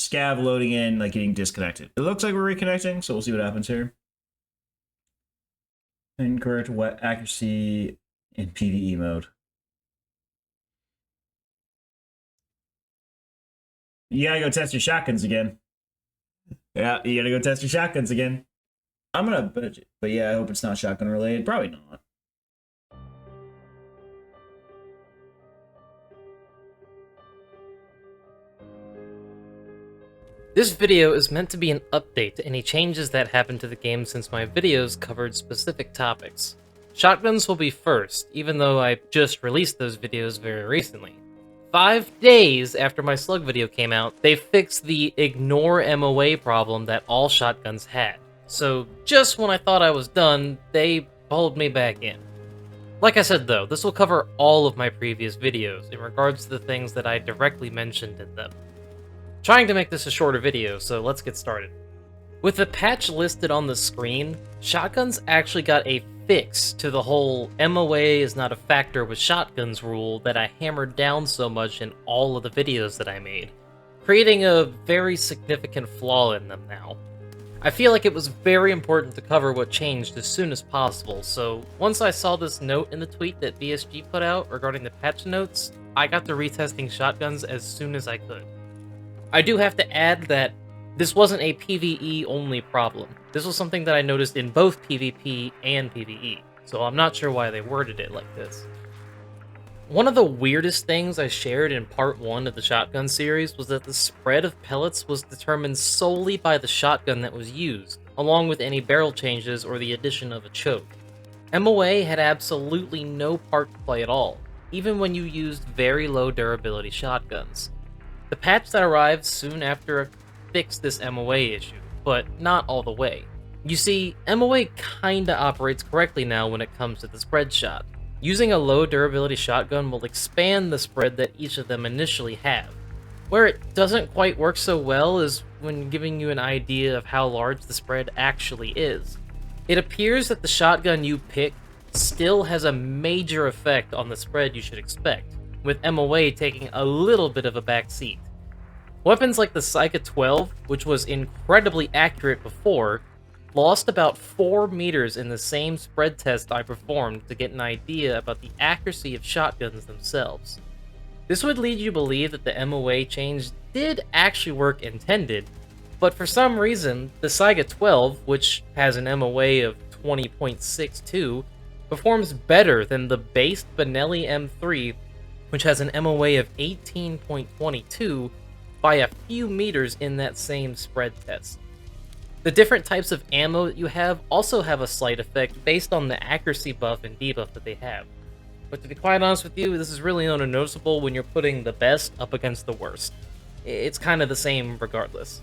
scav loading in, like getting disconnected. It looks like we're reconnecting, so we'll see what happens here. Incorrect wet accuracy in PvE mode. You gotta go test your shotguns again. Yeah, you gotta go test your shotguns again. I'm gonna budget, but yeah, I hope it's not shotgun related. Probably not. This video is meant to be an update to any changes that happened to the game since my videos covered specific topics. Shotguns will be first, even though I just released those videos very recently. 5 days after my slug video came out, they fixed the ignore MOA problem that all shotguns had. So just when I thought I was done, they pulled me back in. Like I said though, this will cover all of my previous videos in regards to the things that I directly mentioned in them. Trying to make this a shorter video, so let's get started. With the patch listed on the screen, shotguns actually got a fix to the whole MOA is not a factor with shotguns rule that I hammered down so much in all of the videos that I made, creating a very significant flaw in them now. I feel like it was very important to cover what changed as soon as possible, so once I saw this note in the tweet that BSG put out regarding the patch notes, I got to retesting shotguns as soon as I could. I do have to add that this wasn't a PvE only problem. This was something that I noticed in both PvP and PvE, so I'm not sure why they worded it like this. One of the weirdest things I shared in part 1 of the shotgun series was that the spread of pellets was determined solely by the shotgun that was used, along with any barrel changes or the addition of a choke. MOA had absolutely no part to play at all, even when you used very low durability shotguns. The patch that arrived soon after fixed this MOA issue, but not all the way. You see, MOA kinda operates correctly now when it comes to the spread shot. Using a low durability shotgun will expand the spread that each of them initially have. Where it doesn't quite work so well is when giving you an idea of how large the spread actually is. It appears that the shotgun you pick still has a major effect on the spread you should expect, with MOA taking a little bit of a back seat. Weapons like the Saiga 12, which was incredibly accurate before, lost about 4 meters in the same spread test I performed to get an idea about the accuracy of shotguns themselves. This would lead you to believe that the MOA change did actually work intended, but for some reason, the Saiga 12, which has an MOA of 20.62, performs better than the base Benelli M3, which has an MOA of 18.22 by a few meters in that same spread test. The different types of ammo that you have also have a slight effect based on the accuracy buff and debuff that they have. But to be quite honest with you, this is really not noticeable when you're putting the best up against the worst. It's kind of the same regardless.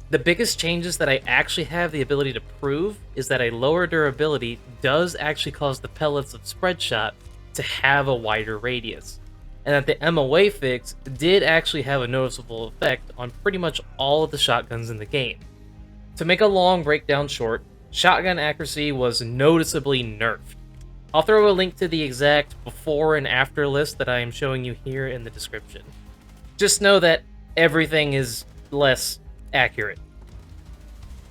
The biggest changes that I actually have the ability to prove is that a lower durability does actually cause the pellets of spread shot to have a wider radius, and that the MOA fix did actually have a noticeable effect on pretty much all of the shotguns in the game. To make a long breakdown short, shotgun accuracy was noticeably nerfed. I'll throw a link to the exact before and after list that I am showing you here in the description. Just know that everything is less accurate.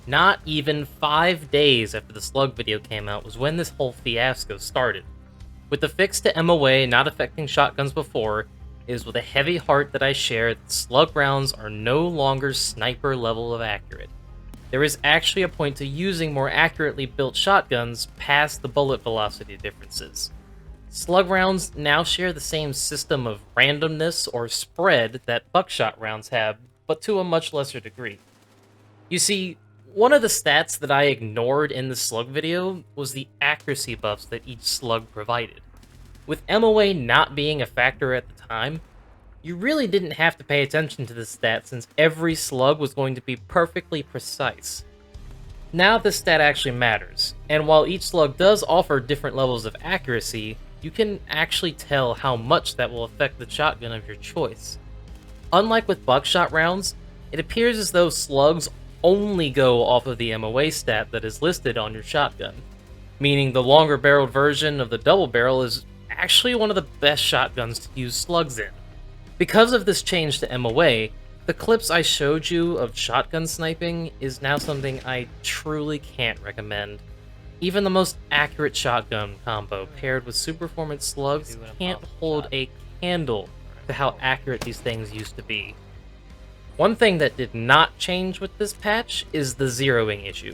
Not even 5 days after the slug video came out was when this whole fiasco started. With the fix to MOA not affecting shotguns before, it is with a heavy heart that I share that slug rounds are no longer sniper level of accurate. There is actually a point to using more accurately built shotguns past the bullet velocity differences. Slug rounds now share the same system of randomness or spread that buckshot rounds have, but to a much lesser degree. You see, one of the stats that I ignored in the slug video was the accuracy buffs that each slug provided. With MOA not being a factor at the time, you really didn't have to pay attention to this stat since every slug was going to be perfectly precise. Now this stat actually matters, and while each slug does offer different levels of accuracy, you can actually tell how much that will affect the shotgun of your choice. Unlike with buckshot rounds, it appears as though slugs only go off of the MOA stat that is listed on your shotgun, meaning the longer barreled version of the double barrel is actually one of the best shotguns to use slugs in. Because of this change to MOA, The clips I showed you of shotgun sniping is now something I truly can't recommend. Even the most accurate shotgun combo paired with super performance slugs can't hold a candle to how accurate these things used to be. One thing that did not change with this patch is the zeroing issue.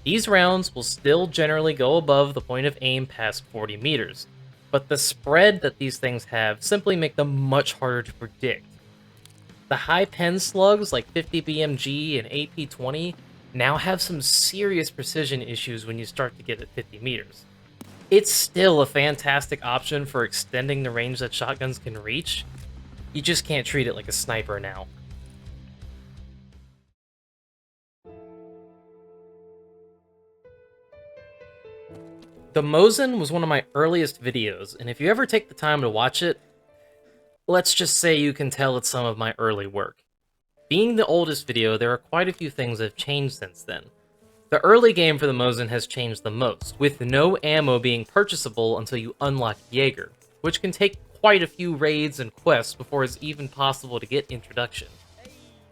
These rounds will still generally go above the point of aim past 40 meters, but the spread that these things have simply make them much harder to predict. The high pen slugs like 50 BMG and AP20 now have some serious precision issues when you start to get at 50 meters. It's still a fantastic option for extending the range that shotguns can reach. You just can't treat it like a sniper now. The Mosin was one of my earliest videos, and if you ever take the time to watch it, let's just say you can tell it's some of my early work. Being the oldest video, there are quite a few things that have changed since then. The early game for the Mosin has changed the most, with no ammo being purchasable until you unlock Jaeger, which can take quite a few raids and quests before it's even possible to get introduction.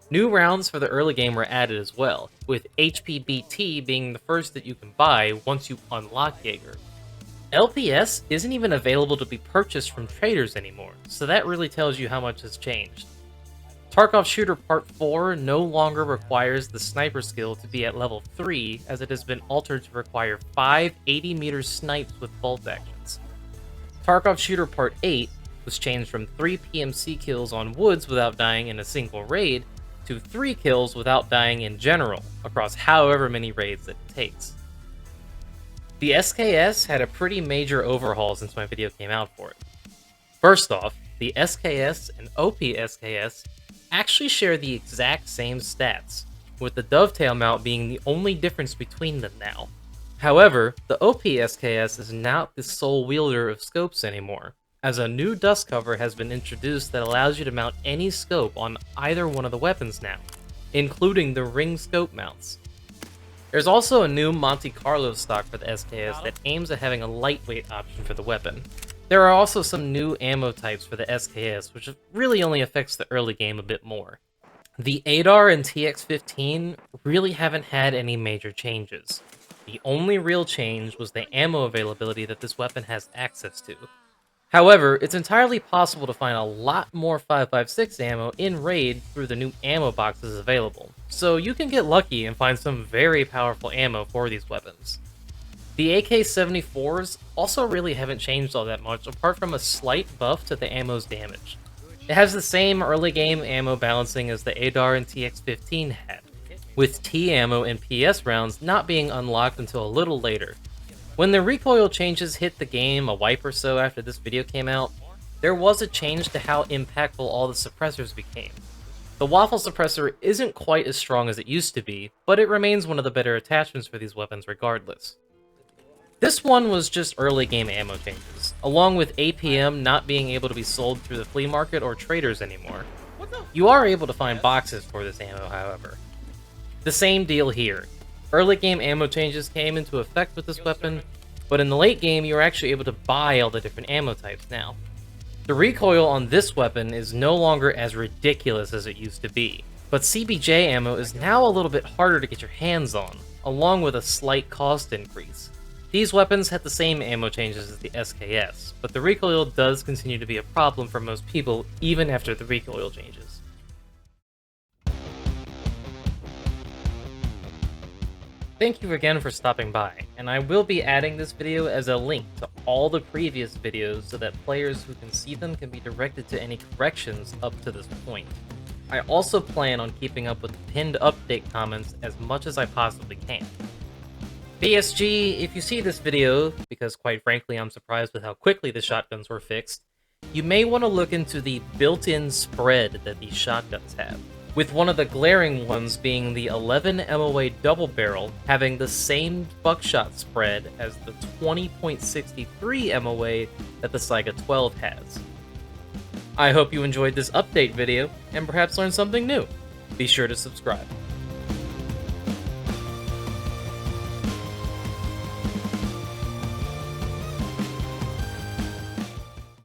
New rounds for the early game were added as well, with HPBT being the first that you can buy once you unlock Jaeger. LPS isn't even available to be purchased from traders anymore, so that really tells you how much has changed. Tarkov Shooter Part 4 no longer requires the sniper skill to be at level 3, as it has been altered to require 5 80-meter snipes with bolt actions. Tarkov Shooter Part 8 was changed from 3 PMC kills on woods without dying in a single raid, to 3 kills without dying in general, across however many raids that it takes. The SKS had a pretty major overhaul since my video came out for it. First off, the SKS and OP-SKS actually share the exact same stats, with the dovetail mount being the only difference between them now. However, the OP-SKS is not the sole wielder of scopes anymore, as a new dust cover has been introduced that allows you to mount any scope on either one of the weapons now, including the ring scope mounts. There's also a new Monte Carlo stock for the SKS that aims at having a lightweight option for the weapon. There are also some new ammo types for the SKS, which really only affects the early game a bit more. The ADAR and TX-15 really haven't had any major changes. The only real change was the ammo availability that this weapon has access to. However, it's entirely possible to find a lot more 5.56 ammo in Raid through the new ammo boxes available, so you can get lucky and find some very powerful ammo for these weapons. The AK-74s also really haven't changed all that much, apart from a slight buff to the ammo's damage. It has the same early game ammo balancing as the ADAR and TX-15 had, with T ammo and PS rounds not being unlocked until a little later. When the recoil changes hit the game a wipe or so after this video came out, there was a change to how impactful all the suppressors became. The waffle suppressor isn't quite as strong as it used to be, but it remains one of the better attachments for these weapons regardless. This one was just early game ammo changes, along with APM not being able to be sold through the flea market or traders anymore. You are able to find boxes for this ammo, however. The same deal here. Early game ammo changes came into effect with this weapon, but in the late game you are actually able to buy all the different ammo types now. The recoil on this weapon is no longer as ridiculous as it used to be, but CBJ ammo is now a little bit harder to get your hands on, along with a slight cost increase. These weapons had the same ammo changes as the SKS, but the recoil does continue to be a problem for most people even after the recoil changes. Thank you again for stopping by, and I will be adding this video as a link to all the previous videos so that players who can see them can be directed to any corrections up to this point. I also plan on keeping up with the pinned update comments as much as I possibly can. BSG, if you see this video, because quite frankly I'm surprised with how quickly the shotguns were fixed, you may want to look into the built-in spread that these shotguns have, with one of the glaring ones being the 11 MOA double barrel having the same buckshot spread as the 20.63 MOA that the Saiga 12 has. I hope you enjoyed this update video, and perhaps learned something new. Be sure to subscribe.